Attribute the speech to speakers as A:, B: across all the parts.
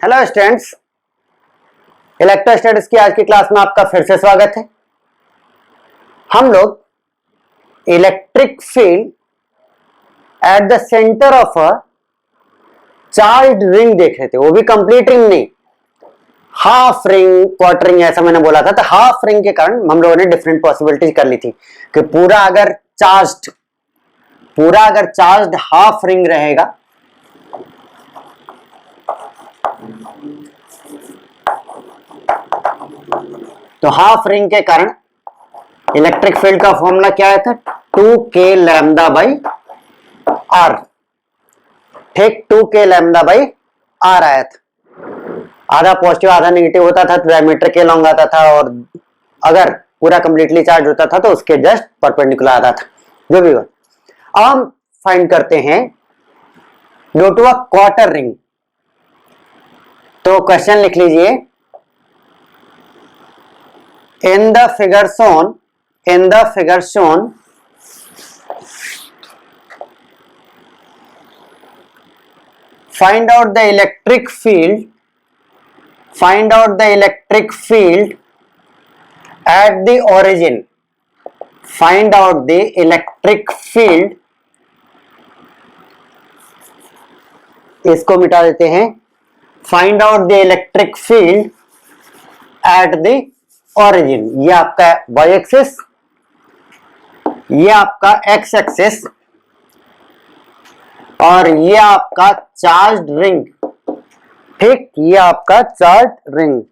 A: Hello students, electrostatics की आज की क्लास में आपका फिर से स्वागत है। हम लोग electric field at the centre of a charged ring देख रहे थे, वो भी कंप्लीट रिंग नहीं, हाफ रिंग, क्वार्टर रिंग ऐसा मैंने बोला था। तो हाफ रिंग के कारण हम लोगों ने डिफरेंट पॉसिबिलिटीज कर ली थी कि पूरा अगर चार्ज्ड हाफ रिंग रहेगा तो हाफ रिंग के कारण इलेक्ट्रिक फील्ड का फॉर्मूला क्या आया था, 2k लैम्डा बाई आर। ठीक, 2k लैम्डा बाई आर आया था। आधा पॉजिटिव आधा नेगेटिव होता था तो डायमीटर के लॉन्ग आता था, और अगर पूरा कंप्लीटली चार्ज होता था तो उसके जस्ट परपेंडिकुलर आता था, जो भी हो। अब हम फाइंड करते हैं due to a quarter ring. तो क्वेश्चन लिख लीजिए, in the figure shown find out the electric field at the origin. Find out the electric field, इसको मिटा देते हैं। Find out the electric field at the origin। ये आपका y axis, ये आपका x एक्सिस, और ये आपका चार्ज रिंग। ठीक, ये आपका चार्ज रिंग।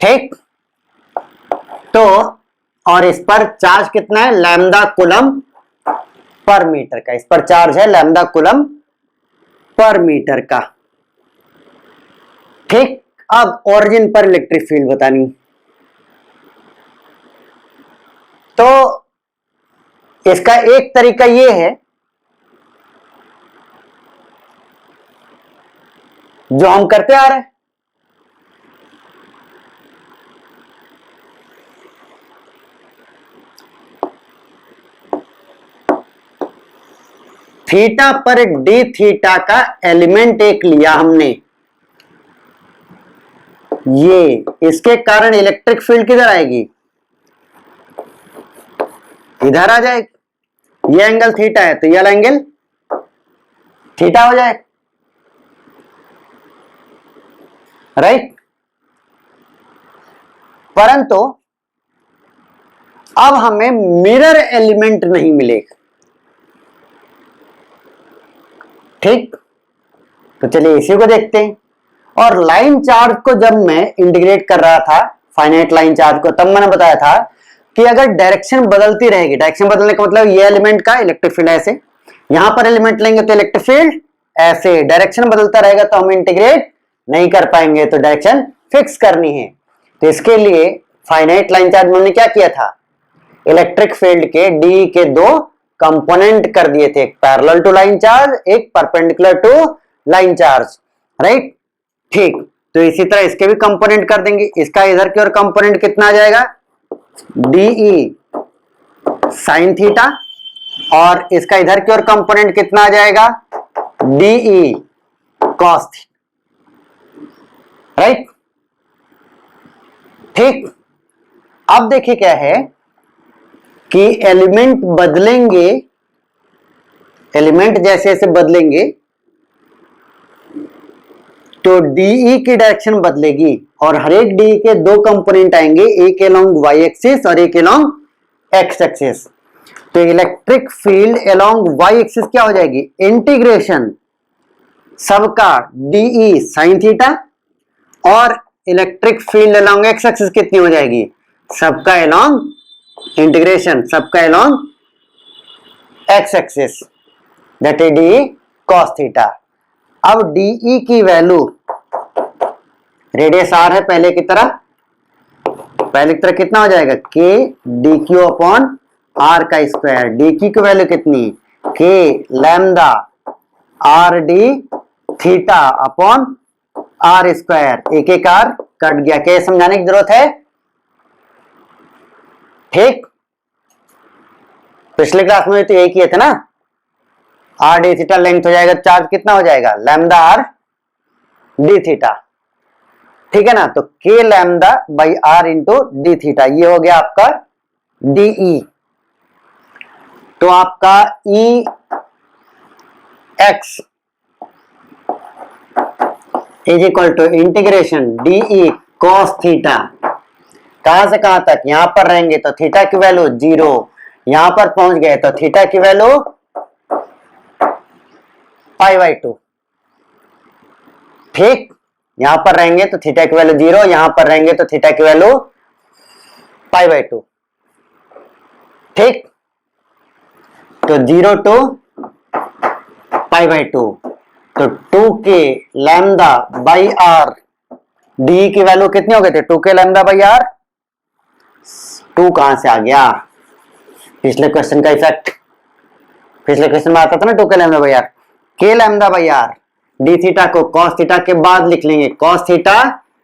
A: ठीक, तो और इस पर चार्ज कितना है, लैम्डा कूलम पर मीटर का। इस पर चार्ज है लैम्डा कूलम पर मीटर का। ठीक, अब ओरिजिन पर इलेक्ट्रिक फील्ड बतानी। तो इसका एक तरीका ये है जो हम करते आ रहे हैं, थीटा पर डी थीटा का एलिमेंट एक लिया हमने, ये इसके कारण इलेक्ट्रिक फील्ड किधर आएगी, इधर आ जाएगी। ये एंगल थीटा है तो ये एंगल थीटा हो जाए, राइट। परंतु अब हमें मिरर एलिमेंट नहीं मिलेगा। ठीक, तो चलिए इसी को देखते हैं। और लाइन चार्ज को जब मैं इंटीग्रेट कर रहा था, फाइनाइट लाइन चार्ज को, तब मैंने बताया था कि अगर डायरेक्शन बदलती रहेगी, डायरेक्शन बदलने का मतलब ये एलिमेंट का इलेक्ट्रिक फील्ड ऐसे, यहां पर एलिमेंट लेंगे तो इलेक्ट्रिक फील्ड ऐसे, डायरेक्शन बदलता रहेगा तो हम इंटीग्रेट नहीं कर पाएंगे, तो डायरेक्शन फिक्स करनी है। तो इसके लिए फाइनाइट लाइन चार्ज में हमने क्या किया था, इलेक्ट्रिक फील्ड के डी के दो कंपोनेंट कर दिए थे, एक पैरेलल टू लाइन चार्ज, एक perpendicular to line charge, right. ठीक, तो इसी तरह इसके भी कंपोनेंट कर देंगे। इसका इधर की ओर कंपोनेंट कितना आ जाएगा, डीई साइन थीटा, और इसका इधर की ओर कंपोनेंट कितना आ जाएगा, डीई कॉस थीटा, राइट। ठीक, अब देखिए क्या है कि एलिमेंट बदलेंगे, एलिमेंट जैसे जैसे बदलेंगे तो डीई की डायरेक्शन बदलेगी, और हर एक डी के दो कंपोनेंट आएंगे, एक अलोंग वाई एक्सिस और एक अलोंग एक्स एक्सिस। तो electric field along y axis क्या हो जाएगी, इंटीग्रेशन सबका डीई साइन थीटा, और electric field along x axis कितनी हो जाएगी, सबका अलोंग इंटीग्रेशन सबका along x axis, that is d cos theta. अब डीई की वैल्यू, रेडियस आर है पहले की तरह कितना हो जाएगा, k d q upon r का स्क्वायर। डी क्यू की वैल्यू कितनी, k lambda are d theta upon r square, एक एक आर कट गया, क्या समझाने की जरूरत है। ठीक, तो पिछले क्लास में तो यही किए थे ना, आर डी थीटा लेंथ हो जाएगा, चार्ज कितना हो जाएगा लैम्डा आर डी थीटा, ठीक है ना। तो K lambda by r into d theta, ये हो गया आपका डीई। तो आपका E x is equal to integration d E cos theta, कहां से कहां तक, यहां पर रहेंगे तो थीटा की वैल्यू 0, यहां पर पहुंच गए तो थीटा की वैल्यू π/2, ठीक। यहां पर रहेंगे तो थीटा की वैल्यू 0, यहां पर रहेंगे तो थीटा की वैल्यू π/2, ठीक। तो 0 to π/2, तो 2k lambda by are, d की वैल्यू कितनी हो गई थी 2k लैम्डा बाई आर, 2 कहां से आ गया, पिछले क्वेश्चन का इफेक्ट, पिछले क्वेश्चन में आता था ना 2k lambda by r, k lambda by are, d theta को कॉस थीटा के बाद लिख लेंगे cos theta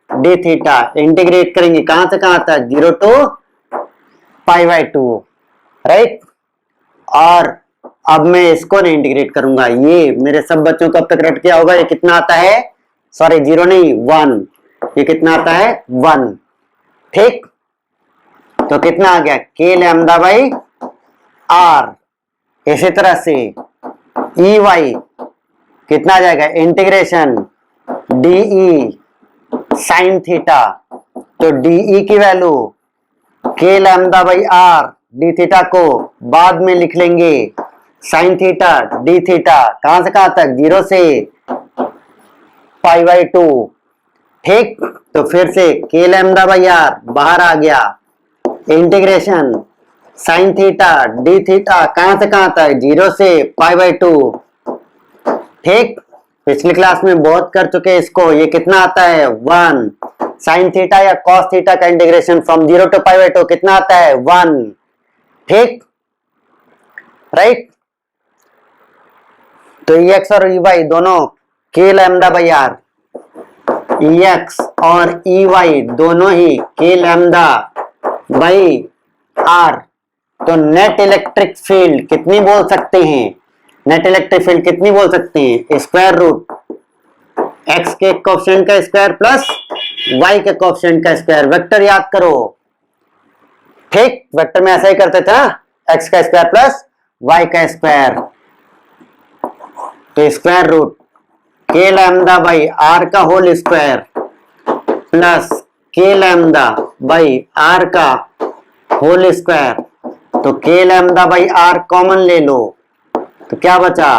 A: d theta, integrate करेंगे कहां से कहां तक 0 to π/2, राइट। और अब मैं इसको नहीं इंटीग्रेट करूंगा, ये मेरे सब बच्चों को अब तक रट गया होगा, ये कितना आता है, सॉरी 0 नहीं 1, ये कितना आता है 1, ठीक। तो कितना आ गया के लैम्डा बाई आर, इसी तरह से ई वाई कितना आ जाएगा इंटीग्रेशन डीई साइन थीटा, तो डीई की value k lambda by are, d theta को बाद में लिख लेंगे साइन थीटा डी थीटा, कहां से कहां तक 0 से π/2, ठीक। तो फिर से के लैम्डा बाई आर बाहर आ गया, integration sine theta d theta, कहां से कहां तक 0 से π/2, ठीक। पिछली क्लास में बहुत कर चुके हैं इसको, ये कितना आता है 1, साइन थीटा या कॉस थीटा का इंटीग्रेशन फ्रॉम 0 to π/2 कितना आता है 1, ठीक, राइट। तो एक्स और वाई दोनों के लैम्डा बाई आर, एक्स और ई वाई दोनों ही के लैम्डा बाई आर, तो नेट इलेक्ट्रिक फील्ड कितनी बोल सकते हैं, नेट इलेक्ट्रिक फील्ड कितनी बोल सकते हैं, स्क्वायर रूट एक्स के कोएफिशिएंट का स्क्वायर प्लस वाई के कोएफिशिएंट का स्क्वायर, वेक्टर याद करो, ठीक। वेक्टर में ऐसा ही करते थे ना, एक्स का स्क्वायर प्लस वाई का स्क्वायर, तो स्क्वायर रूट के लैम्डा बाई आर का होल स्क्वायर प्लस के लैम्डा बाई आर का होल स्क्वायर, तो K lambda by are common ले लो, तो क्या बचा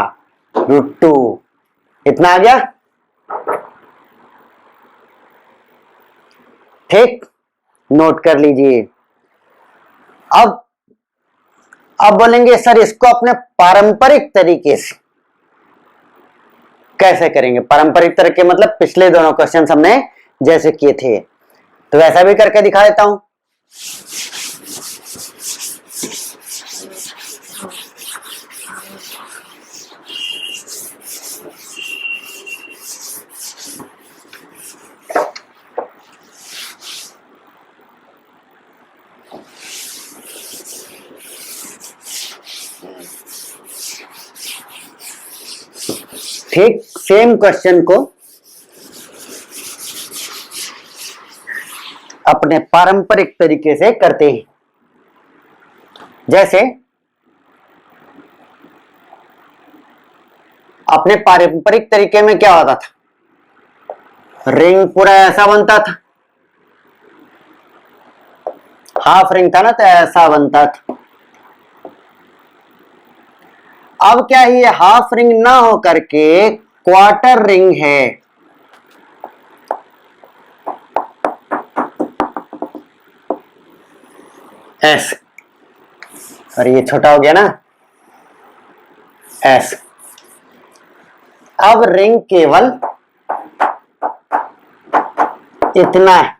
A: √2, इतना आ गया, ठीक, नोट कर लीजिए। अब बोलेंगे सर इसको अपने पारंपरिक तरीके से कैसे करेंगे, पारंपरिक तरीके मतलब पिछले दोनों क्वेश्चन हमने जैसे किए थे, तो वैसा भी करके दिखा देता हूं। ठीक, सेम क्वेश्चन को अपने पारंपरिक तरीके से करते हैं, जैसे अपने पारंपरिक तरीके में क्या होता था, रिंग पूरा ऐसा बनता था, हाफ रिंग था ना, तो ऐसा बनता था। अब क्या है, ये हाफ रिंग ना हो करके क्वार्टर रिंग है, एस, और ये छोटा हो गया ना एस। अब रिंग केवल इतना है,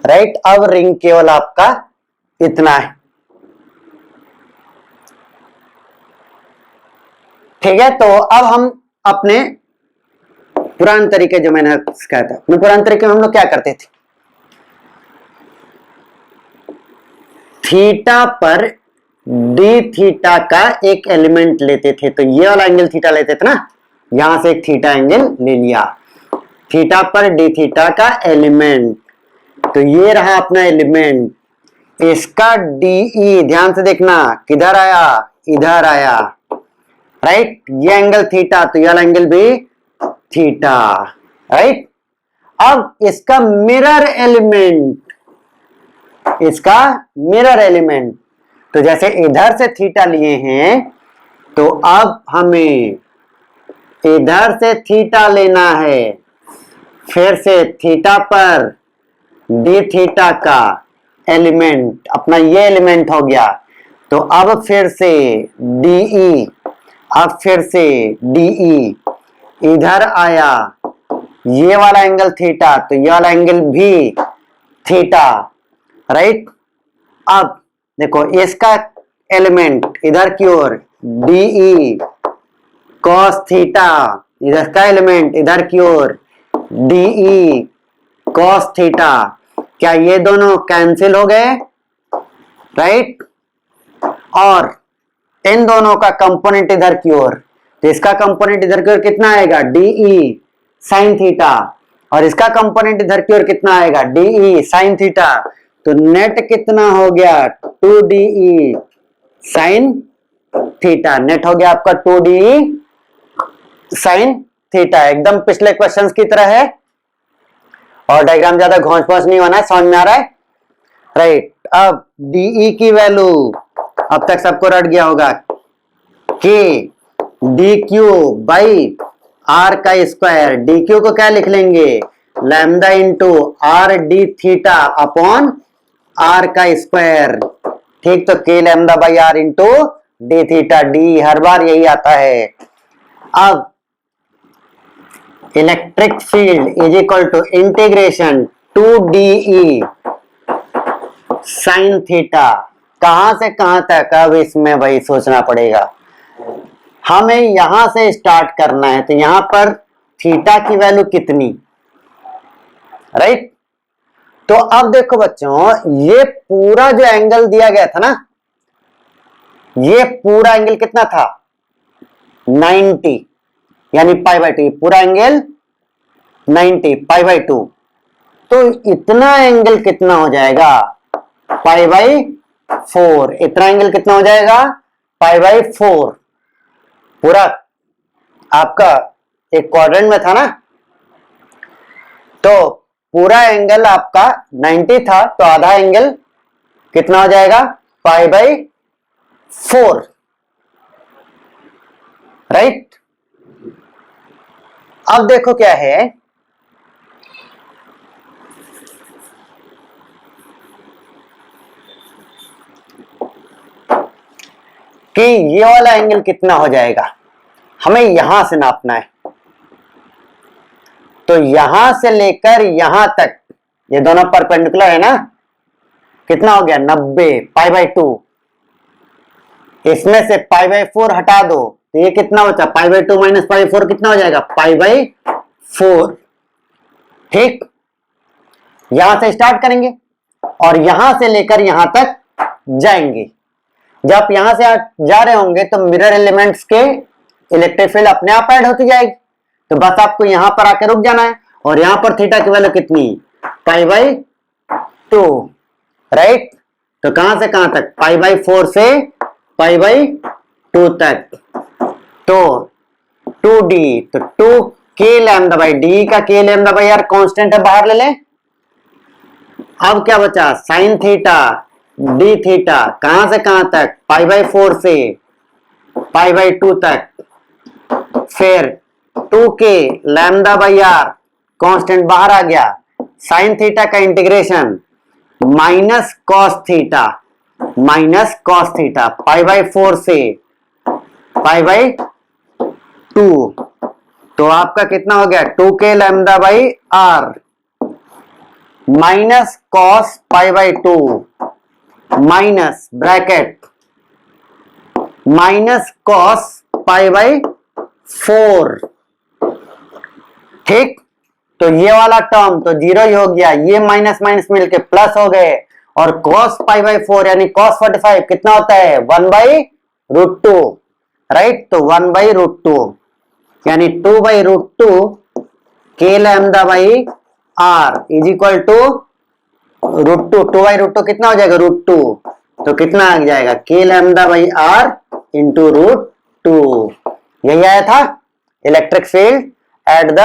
A: राइट। अब रिंग केवल आपका इतना है, ठीक है। तो अब हम अपने पुराने तरीके, जो मैंने सिखाया था, अपने पुराने तरीके में हम लोग क्या करते थे, थीटा पर डी थीटा का एक एलिमेंट लेते थे, तो ये वाला एंगल थीटा लेते थे ना, यहां से एक थीटा एंगल ले लिया, थीटा पर डी थीटा का एलिमेंट, तो ये रहा अपना एलिमेंट, इसका डीई ध्यान से देखना किधर आया, इधर आया, राइट, ये एंगल थीटा, तो ये वाला एंगल भी थीटा, राइट। अब इसका मिरर एलिमेंट, इसका मिरर एलिमेंट, तो जैसे इधर से थीटा लिए हैं, तो अब हमें इधर से थीटा लेना है, फिर से थीटा पर डी थीटा का एलिमेंट, अपना ये एलिमेंट हो गया, तो अब फिर से डीई, अब फिर से डीई, इधर आया ये वाला एंगल थीटा, तो ये वाला एंगल भी थीटा, राइट। अब देखो इसका एलिमेंट इधर की ओर डीई कॉस थीटा, इधर का एलिमेंट इधर की ओर डीई कॉस थीटा, क्या ये दोनों कैंसिल हो गए, राइट, और इन दोनों का कंपोनेंट इधर की ओर, तो इसका कंपोनेंट इधर की ओर कितना आएगा, डीई साइन थीटा, और इसका कंपोनेंट इधर की ओर कितना आएगा, डीई साइन थीटा, तो नेट कितना हो गया, 2DE साइन थीटा, नेट हो गया आपका 2DE साइन थीटा, एकदम पिछले क्वेश्चंस की तरह है, और डायग्राम ज्यादा घोंच पहुंच नहीं होना है, समझ में आ रहा है, राइट। अब DE की वैल्यू अब तक सबको रट गया होगा, K DQ बाई R का स्क्वायर, DQ को क्या लिख लेंगे, lambda into r d theta upon r का स्क्वायर, ठीक, तो K lambda by r into d theta, d हर बार यही आता है। अब electric field is equal to integration 2DE sine theta, कहां से कहां तक, अब इसमें भाई सोचना पड़ेगा, हमें यहां से स्टार्ट करना है, तो यहां पर थीटा की वैल्यू कितनी, राइट। तो अब देखो बच्चों, ये पूरा जो एंगल दिया गया था ना, ये पूरा एंगल कितना था, 90, यानी पाई बाई 2, पूरा एंगल 90 पाई बाई 2, तो इतना एंगल कितना हो जाएगा, पाई बाई 4, इतना एंगल कितना हो जाएगा, पाई बाई 4, पूरा आपका एक क्वाड्रेंट में था ना, तो पूरा एंगल आपका 90 था, तो आधा एंगल कितना हो जाएगा, पाई बाई 4, राइट। अब देखो क्या है, कि ये वाला एंगल कितना हो जाएगा, हमें यहां से नापना है, तो यहां से लेकर यहां तक, ये दोनों परपेंडिकुलर है ना, कितना हो गया 90 पाई बाई 2, इसमें से पाई बाई 4 हटा दो, तो ये कितना बचा, पाई बाई 2 माइनस पाई 4 कितना हो जाएगा, पाई बाई 4, ठीक। यहां से स्टार्ट करेंगे और यहां से लेकर यहां तक जाएंगे, जब आप यहां से जा रहे होंगे तो मिरर एलिमेंट्स के इलेक्ट्रिक फील्ड अपने आप ऐड होती जाएगी, तो बस आपको यहां पर आके रुक जाना है, और यहां पर थीटा की वैल्यू कितनी, पाई बाई 2, राइट, तो कहां से कहां तक, पाई बाई 4 से पाई बाई 2 तक, तो 2D, तो 2K लैम्डा बाई डी का K lambda by r constant है, बाहर ले लें। अब क्या बचा, साइन थीटा डी थीटा, कहां से कहां तक, पाई बाई 4 से पाई बाई 2 तक, फिर 2K lambda by r constant बाहर आ गया, साइन थीटा का integration minus cos theta, minus cos theta, pi by 4 से पाई बाई 2, तो आपका कितना हो गया, 2K lambda by r minus cos pi by 2 minus bracket minus cos pi by 4, ठीक, तो ये वाला टर्म तो जीरो ही हो गया, ये माइनस माइनस मिलके प्लस हो गए, और cos पाई बाई 4 यानी cos 45 कितना होता है 1/√2, राइट। तो 1/√2 यानी 2/√2 k lambda by r is equal to √2। 2/√2 कितना हो जाएगा √2, तो कितना आ जाएगा k lambda by r into √2। यही आया था electric field at the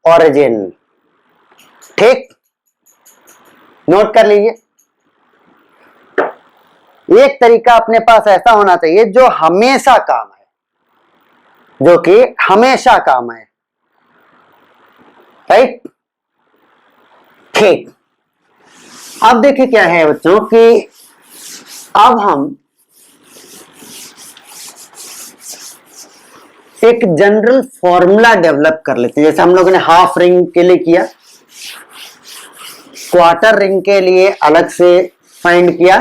A: origin. ठीक, नोट कर लीजिए। एक तरीका अपने पास ऐसा होना चाहिए जो हमेशा काम है, जो कि हमेशा काम है, राइट। ठीक, अब देखिए क्या है बच्चों कि अब हम एक जनरल फॉर्मूला डेवलप कर लेते हैं, जैसे हम लोगों ने हाफ रिंग के लिए किया, क्वार्टर रिंग के लिए अलग से फाइंड किया।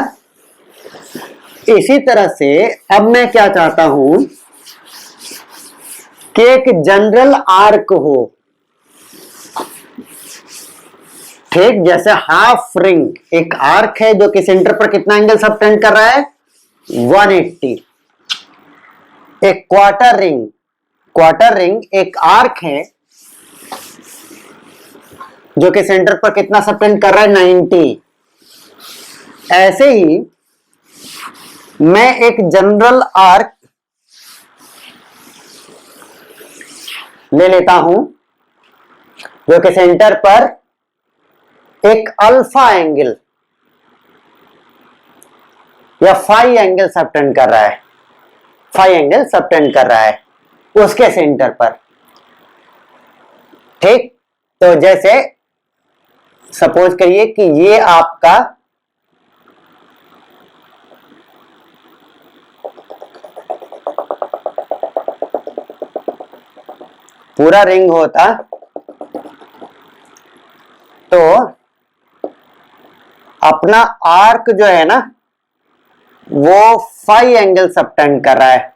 A: इसी तरह से अब मैं क्या चाहता हूं कि एक जनरल आर्क हो, ठीक। जैसे हाफ रिंग एक आर्क है जो कि सेंटर पर कितना एंगल सबटेंड कर रहा है 180। एक क्वार्टर रिंग एक आर्क है जो कि सेंटर पर कितना सबटेंड कर रहा है 90। ऐसे ही मैं एक जनरल आर्क ले लेता हूं जो कि सेंटर पर एक अल्फा एंगल या फाई एंगल सबटेंड कर रहा है, फाई एंगल सबटेंड कर रहा है उसके सेंटर पर, ठीक। तो जैसे सपोज करिए कि ये आपका पूरा रिंग होता तो अपना आर्क जो है ना वो फाई एंगल सबटेंड कर रहा है,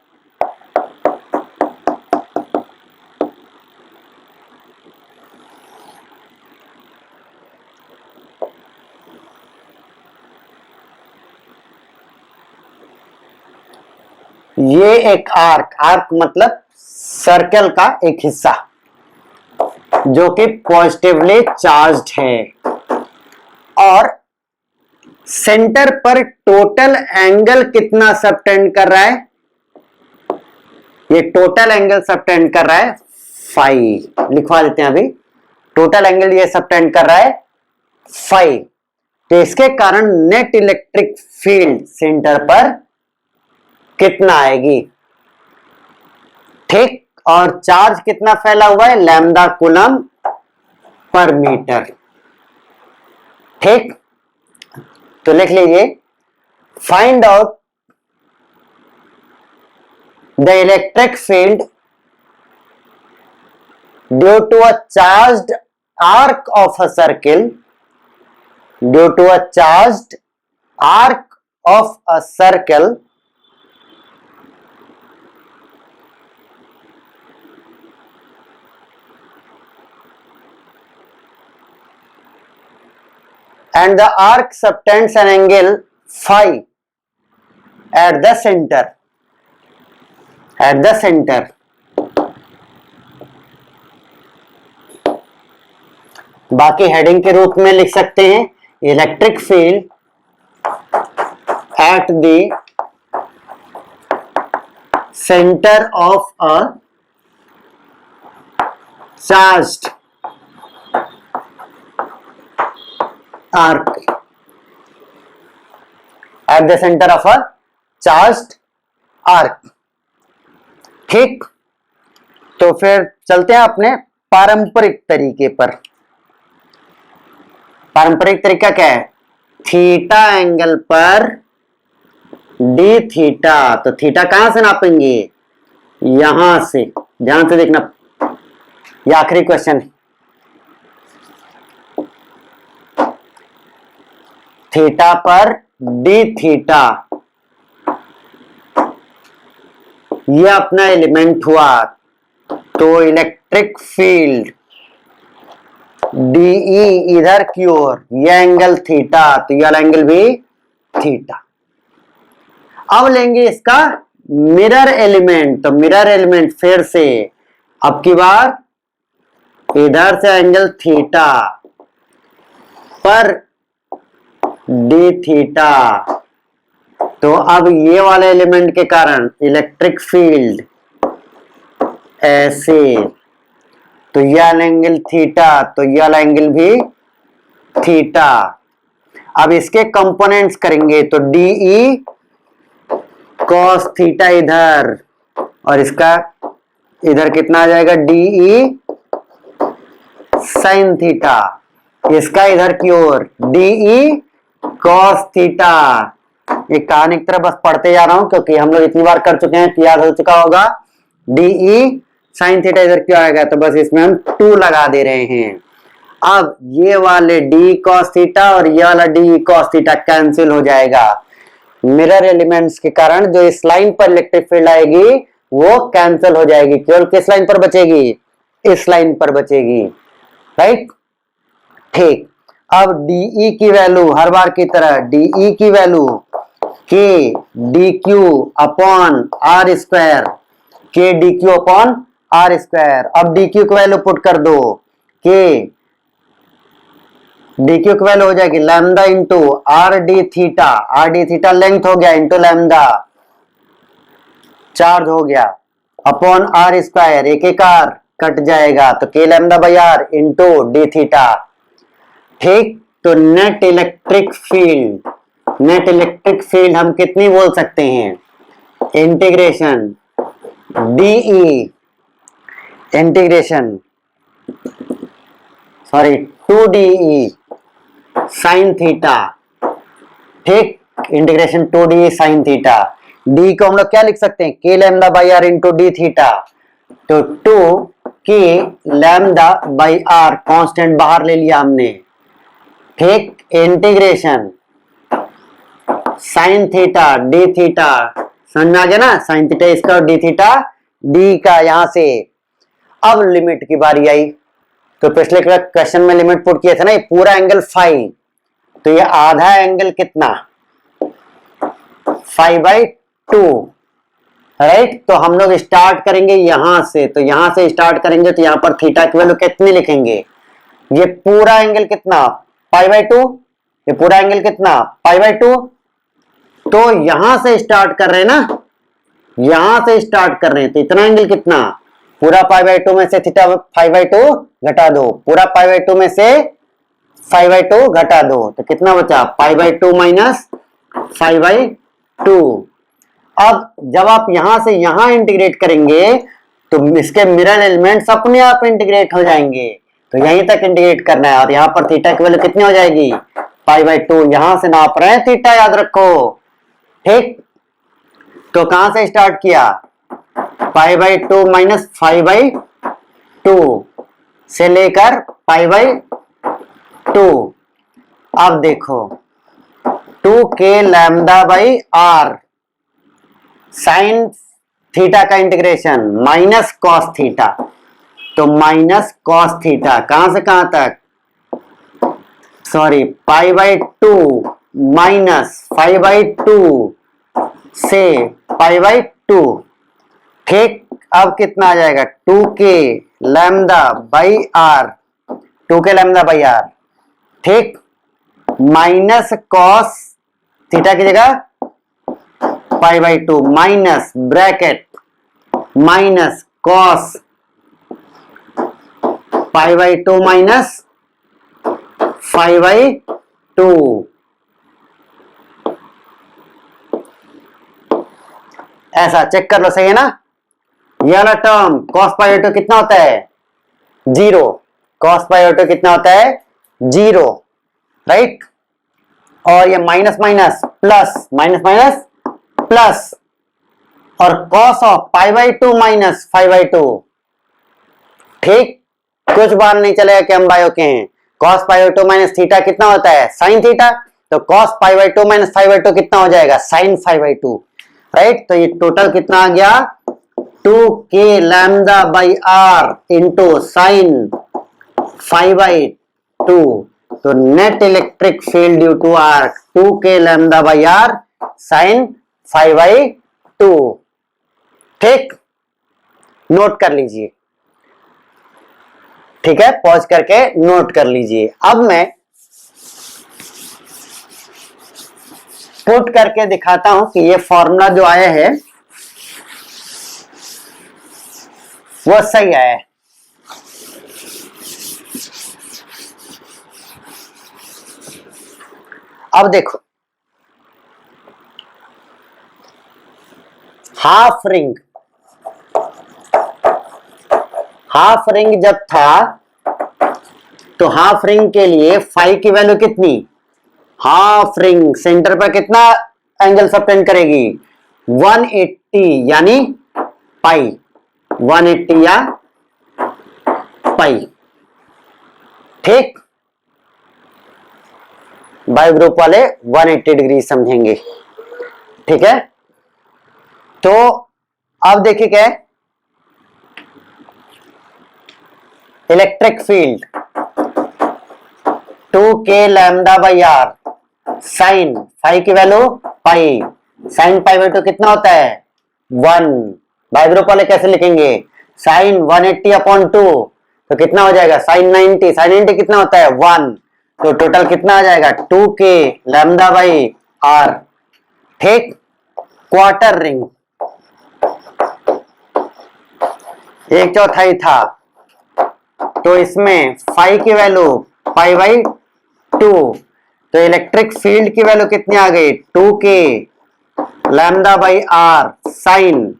A: ये एक आर्क मतलब सर्कल का एक हिस्सा जो कि पॉजिटिवली चार्ज्ड है, और सेंटर पर टोटल एंगल कितना सबटेंड कर रहा है, ये टोटल एंगल सबटेंड कर रहा है फाई, लिखवा देते हैं अभी। टोटल एंगल ये सबटेंड कर रहा है फाई। तो इसके कारण नेट इलेक्ट्रिक फील्ड सेंटर पर कितना आएगी, ठीक। और चार्ज कितना फैला हुआ है लैम्डा कूलम पर मीटर, ठीक। तो लिख लीजिए find out the electric field due to a charged arc of a circle, due to a charged arc of a circle and the arc subtends an angle phi at the center, at the center। बाकी heading के रूप में लिख सकते हैं electric field at the centre of a charged arc, eight the centre of a charged arc, ठीक। तो फिर चलते हैं अपने पारंपरिक तरीके पर। पारंपरिक तरीका क्या है, थीटा एंगल पर डी थीटा। तो थीटा कहां से नापेंगे, यहां से, ध्यान से देखना, ये आखिरी क्वेश्चन है। थीटा पर डी थीटा ये अपना एलिमेंट हुआ, तो इलेक्ट्रिक फील्ड DE इधर की ओर, ये एंगल थीटा, तो ये वाला एंगल भी थीटा। अब लेंगे इसका मिरर एलिमेंट, तो मिरर एलिमेंट फिर से अब की बार इधर से एंगल थीटा पर डी थीटा, तो अब ये वाले एलिमेंट के कारण इलेक्ट्रिक फील्ड ऐसे, तो ये वाला एंगल थीटा, तो ये वाला एंगल भी थीटा। अब इसके कंपोनेंट्स करेंगे, तो DE कॉस थीटा इधर, और इसका इधर कितना आ जाएगा, DE साइन थीटा, इसका इधर की ओर DE कॉस थीटा। एक कहानी की तरह बस पढ़ते जा रहा हूं क्योंकि हम लोग इतनी बार कर चुके हैं कि याद हो चुका होगा। DE साइन थीटा इधर क्यों आएगा, तो बस इसमें हम 2 लगा दे रहे हैं। अब ये वाले DE cos थीटा और ये वाला DE cos थीटा कैंसिल हो जाएगा। मिरर एलिमेंट्स के कारण जो इस लाइन पर इलेक्ट्रिक फील्ड आएगी वो कैंसिल हो जाएगी, केवल किस लाइन पर बचेगी, इस लाइन पर बचेगी, राइट। ठीक, अब DE की वैल्यू हर बार की तरह, DE की value K dq upon r square, K dq upon r square. अब dq की वैल्यू पुट कर दो, K dq की वैल्यू हो जाएगी lambda into r d theta length हो गया इंटू लैम्डा चार्ज हो गया अपॉन r स्क्वायर, एक एक r कट जाएगा तो k lambda by r into d theta. ठीक, तो नेट इलेक्ट्रिक फील्ड हम कितनी बोल सकते हैं, integration DE integration 2DE sine theta. ठीक, integration 2DE sine theta. D को हम लोग क्या लिख सकते हैं, k lambda by r into d theta, तो 2k lambda by r constant बाहर ले लिया हमने। ठीक, integration sine theta d theta, समझ में आ गया ना, साइन थीटा इसका और डी थीटा डी का यहां से। अब लिमिट की बारी आई, तो पिछले क्वेश्चन में लिमिट पुट किया था ना, ये पूरा एंगल फाइव, तो ये आधा एंगल कितना 5/2, राइट। तो हम लोग स्टार्ट करेंगे यहां से, तो यहां से स्टार्ट करेंगे तो यहां पर थीटा की वैल्यू कितनी लिखेंगे, ये पूरा एंगल कितना π/2, ये पूरा एंगल कितना π/2, तो यहां से स्टार्ट कर रहे हैं ना, यहां से स्टार्ट कर रहे हैं तो इतना एंगल कितना, पूरा π/2 में से थीटा 5/2 घटा दो, पूरा π/2 में से 5/2 घटा दो, तो कितना बचा π/2 माइनस 5/2। अब जब आप यहां से यहां इंटीग्रेट करेंगे तो इसके मिरर एलिमेंट्स अपने आप इंटीग्रेट हो जाएंगे, तो यहीं तक इंटीग्रेट करना है। और यहाँ पर थीटा की वैल्यू कितनी हो जाएगी π/2, यहां से नाप रहे हैं थीटा, याद रखो। ठीक, तो कहां से स्टार्ट किया, π/2 माइनस 5/2 से लेकर π/2। अब देखो 2k lambda by r sine theta का इंटीग्रेशन माइनस कॉस थीटा, तो माइनस कॉस थीटा कहां से कहां तक, π/2 माइनस 5/2 से π/2। ठीक, अब कितना आ जाएगा 2k lambda by r, 2k lambda by r। ठीक, माइनस कॉस थीटा की जगह π/2 minus bracket minus cos π/2 minus 5/2। ऐसा चेक कर लो, सही है ना। ये वाला टर्म cos π/2 कितना होता है 0, cos π/2 कितना होता है 0, राइट। और ये minus minus plus, minus minus plus, और cos ऑफ π/2 माइनस 5/2। ठीक, कुछ बार नहीं चलेगा कि हम बायो के हैं। cos π/2 माइनस थीटा कितना होता है साइन थीटा, तो cos π/2 माइनस 5/2 कितना हो जाएगा साइन 5/2, राइट। तो ये टोटल कितना आ गया 2k lambda by r into sine 5/2 2, तो net electric field due to arc 2k lambda by r sine 5/2। ठीक, नोट कर लीजिए। ठीक है, पॉज करके नोट कर लीजिए। अब मैं पुट करके दिखाता हूं कि ये फॉर्मूला जो आया है वो सही आया है। अब देखो, हाफ रिंग जब था तो हाफ रिंग के लिए फाई की वैल्यू कितनी, हाफ रिंग सेंटर पर कितना एंगल सबटेंड करेगी 180 यानी पाई, 180 या पाई। ठीक, बाय ग्रुप वाले 180 डिग्री समझेंगे। ठीक है, तो अब देखिए क्या है, electric field 2k lambda by r sine phi की वैल्यू पाई, साइन पाई/2 कितना होता है 1। बाय ग्रुप वाले कैसे लिखेंगे, साइन 180 अपॉन 2 तो कितना हो जाएगा साइन 90, साइन 90 कितना होता है 1, तो टोटल कितना आ जाएगा 2k लैम्डा बाई आर। ठीक, क्वार्टर रिंग 1/4 था तो इसमें फाई की वैल्यू पाई/2, तो इलेक्ट्रिक फील्ड की वैल्यू कितनी आ गई 2k lambda by r sine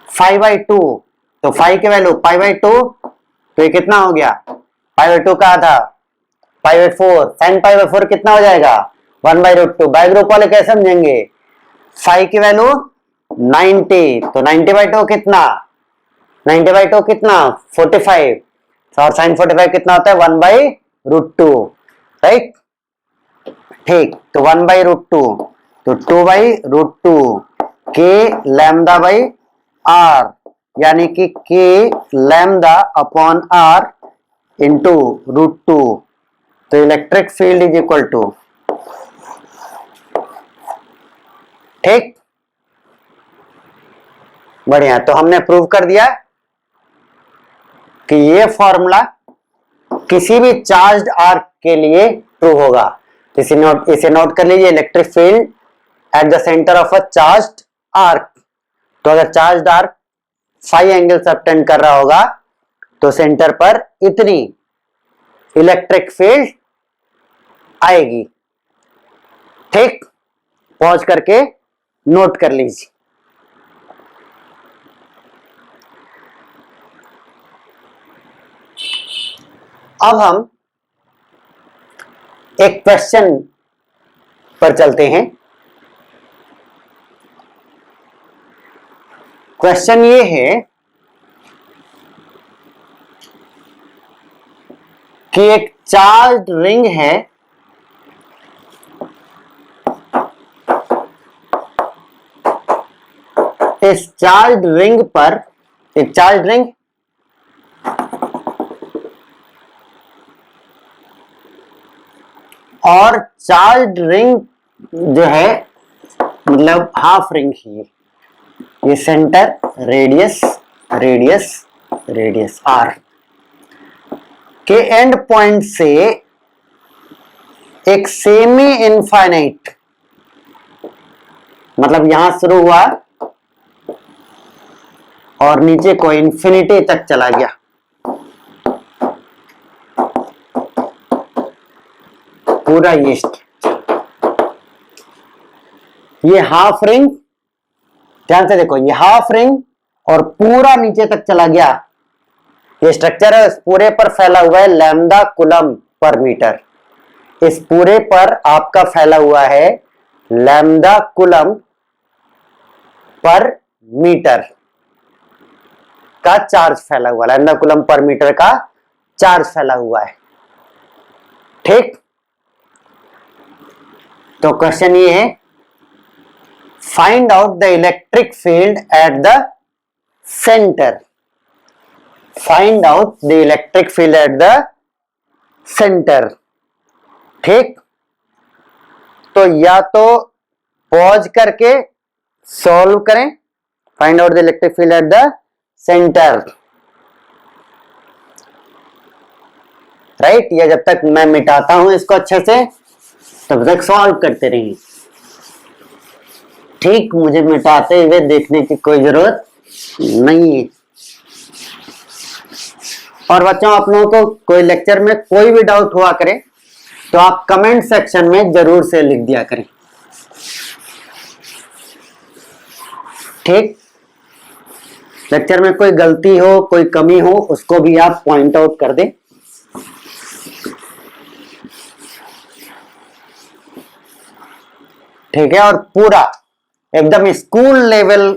A: 5/2, तो फाई की वैल्यू पाई/2 तो ये कितना हो गया पाई/2 का आधा पाई/4, साइन पाई/4 कितना हो जाएगा 1/√2। बाय ग्रुप वाले कैसे समझेंगे, फाई की वैल्यू 90 तो 90/2 कितना 90/2 कितना 45 और साइन 45 कितना होता है 1/√2। राइट, ठीक, तो 1/√2 तो 2/√2 k लैम्डा बाई आर यानी कि k lambda upon r into √2, तो electric field is equal to, ठीक, बढ़िया। तो हमने प्रूव कर दिया कि ये फॉर्मूला किसी भी चार्ज्ड आर्क के लिए ट्रू होगा। इसे नोट कर लीजिए, electric field at the centre of a charged arc, तो अगर charged arc phi angle subtend कर रहा होगा तो सेंटर पर इतनी इलेक्ट्रिक फील्ड आएगी। ठीक, पॉज करके नोट कर लीजिए। अब हम एक क्वेश्चन पर चलते हैं। क्वेश्चन ये है कि एक चार्ज रिंग है, इस चार्ज रिंग पर एक चार्ज रिंग और चार्ज रिंग जो है मतलब हाफ रिंग ही, ये centre radius radius radius r के एंड पॉइंट से एक सेमी इनफाइनाइट, मतलब यहां शुरू हुआ और नीचे को इंफिनिटी तक चला गया, पूरा ये हाफ रिंग, ध्यान से देखो, ये हाफ रिंग और पूरा नीचे तक चला गया। ये स्ट्रक्चर है, इस पूरे पर फैला हुआ है लैम्डा कूलम पर मीटर, इस पूरे पर आपका फैला हुआ है लैम्डा कूलम पर मीटर का चार्ज फैला हुआ, लैम्डा कूलम पर मीटर का चार्ज फैला हुआ है। ठीक, तो क्वेश्चन ये है, find out the electric field at the centre, find out the electric field at the centre. ठीक, तो या तो पॉज करके सॉल्व करें, find out the electric field at the centre, right, या जब तक मैं मिटाता हूं इसको अच्छे से तब तक सॉल्व करते रहिए। ठीक, मुझे मिटाते हुए देखने की कोई जरूरत नहीं है। और बच्चों, आप लोगों को कोई लेक्चर में कोई भी डाउट हुआ करे तो आप कमेंट सेक्शन में जरूर से लिख दिया करें। ठीक, लेक्चर में कोई गलती हो, कोई कमी हो, उसको भी आप पॉइंट आउट कर दें। ठीक है, और पूरा एकदम स्कूल लेवल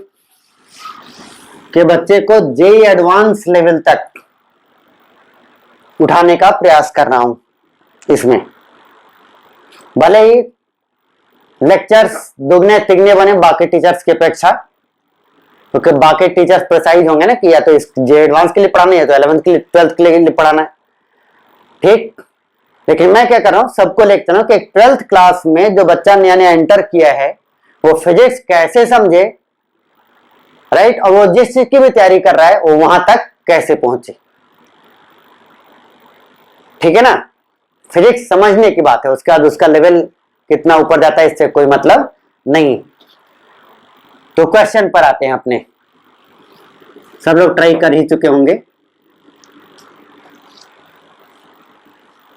A: के बच्चे को जेई एडवांस लेवल तक उठाने का प्रयास कर रहा हूं इसमें। भले ही लेक्चर्स दुगने तिगने बने बाकी टीचर्स की अपेक्षा, क्योंकि बाकी टीचर्स प्रिसाइज होंगे ना कि या तो जे एडवांस के लिए पढ़ाना है तो 11th के लिए 12th के लिए पढ़ाना है। ठीक, लेकिन मैं क्या कर रहा हूं, सबको लेकर चला कि 12th क्लास में जो बच्चा नया नया एंटर किया है वो फिजिक्स कैसे समझे, राइट, और वो जिस चीज की भी तैयारी कर रहा है वो वहां तक कैसे पहुंचे। ठीक है ना, फिजिक्स समझने की बात है, उसके बाद उसका लेवल कितना ऊपर जाता है इससे कोई मतलब नहीं। तो क्वेश्चन पर आते हैं अपने, सब लोग ट्राई कर ही चुके होंगे।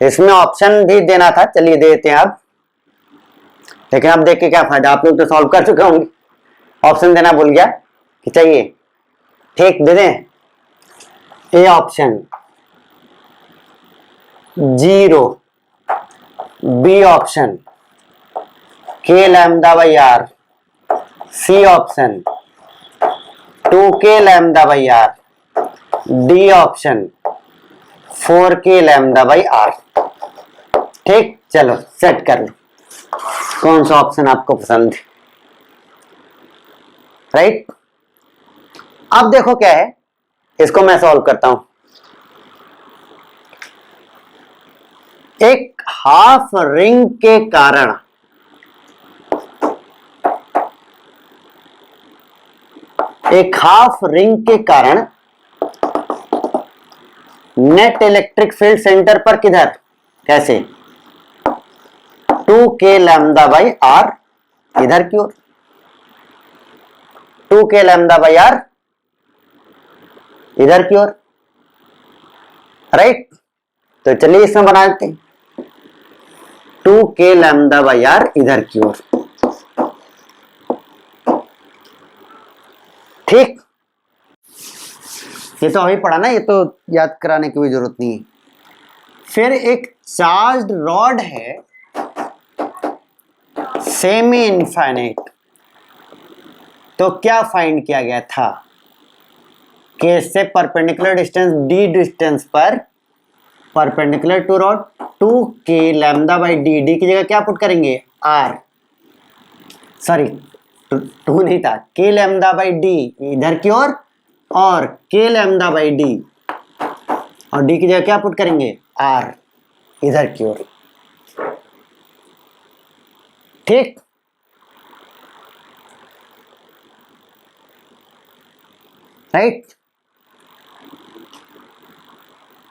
A: इसमें ऑप्शन भी देना था, चलिए देते हैं अब, लेकिन अब देख के क्या फायदा, आप लोग तो सॉल्व कर चुके होंगे, ऑप्शन देना भूल गया कि चाहिए। ठीक, दे दें। A option 0, B option K lambda by R, C option 2k lambda by are, D option 4k lambda by R. ठीक, चलो सेट कर लो कौन सा ऑप्शन आपको पसंद है, राइट। अब देखो क्या है, इसको मैं सॉल्व करता हूं। एक हाफ रिंग के कारण नेट इलेक्ट्रिक फील्ड सेंटर पर किधर, कैसे, 2k लैम्डा बाई आर इधर की ओर, 2k लैम्डा बाई आर इधर की ओर, राइट। तो चलिए इसमें बना देते हैं, 2k लैम्डा बाई आर इधर की ओर। ठीक, ये तो अभी पढ़ा ना, ये तो याद कराने की भी जरूरत नहीं है। फिर एक चार्ज्ड रॉड है सेमी इनफाइनाइट, तो क्या फाइंड किया गया था कि इससे परपेंडिकुलर डिस्टेंस d डिस्टेंस पर perpendicular to rod 2k lambda by d की जगह क्या पुट करेंगे, r, सॉरी 2 नहीं था, k लैम्डा बाई डी इधर की ओर और k लैम्डा बाई डी, और d की जगह क्या पुट करेंगे, r इधर की ओर। ठीक, राइट।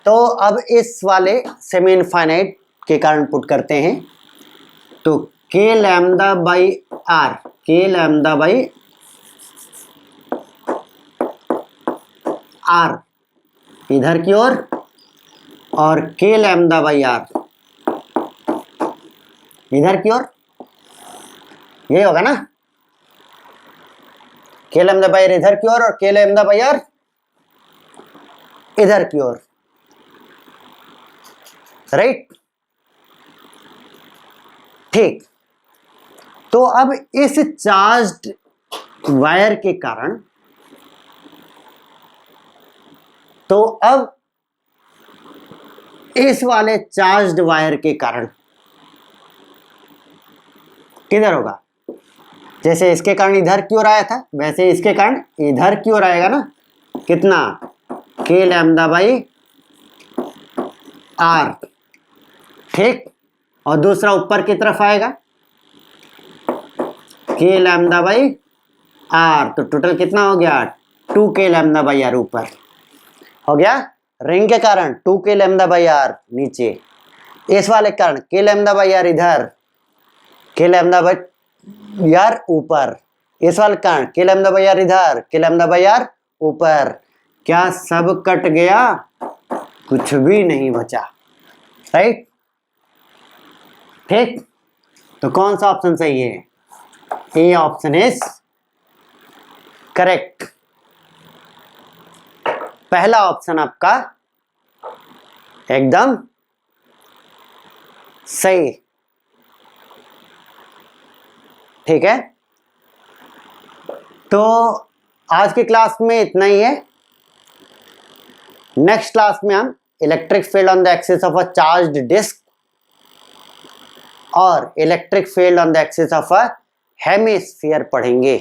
A: तो अब इस वाले सेमी इनफाइनाइट के कारण पुट करते हैं, तो k lambda by r, k lambda by r इधर की ओर और k लैम्डा बाई r इधर की ओर, यही होगा ना, k लैम्डा बाई r इधर की ओर और k लैम्डा बाई r इधर की ओर, राइट। ठीक, तो अब इस चार्ज्ड वायर के कारण, तो अब इस वाले चार्ज्ड वायर के कारण किधर होगा, जैसे इसके कारण इधर की ओर आया था वैसे इसके कारण इधर की ओर आएगा ना, कितना, k लैम्डा बाई r, ठीक, और दूसरा ऊपर की तरफ आएगा के लैम्डा बाई आर, तो टोटल कितना हो गया 2k लैम्डा बाई आर ऊपर हो गया, रिंग के कारण 2k लैम्डा बाई आर नीचे, इस वाले के कारण k लैम्डा बाई आर इधर, k लैम्डा बाई आर ऊपर, इस वाले कारण k लैम्डा बाई आर इधर, k लैम्डा बाई आर ऊपर। क्या सब कट गया? कुछ भी नहीं बचा, राइट। ठीक, तो कौन सा ऑप्शन सही है? A option is correct. पहला ऑप्शन आपका एकदम सही। ठीक है, तो आज की क्लास में इतना ही है। नेक्स्ट क्लास में हम electric field on the axis of a charged disc और electric field on the axis of a hemisphere पढ़ेंगे,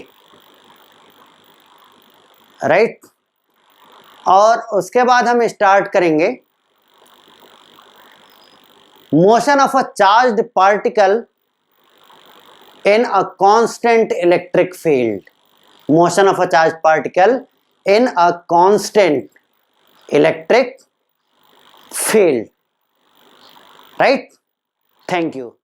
A: राइट। और उसके बाद हम स्टार्ट करेंगे motion of a charged particle in a constant electric field, motion of a charged particle in a constant electric field, right. Thank you.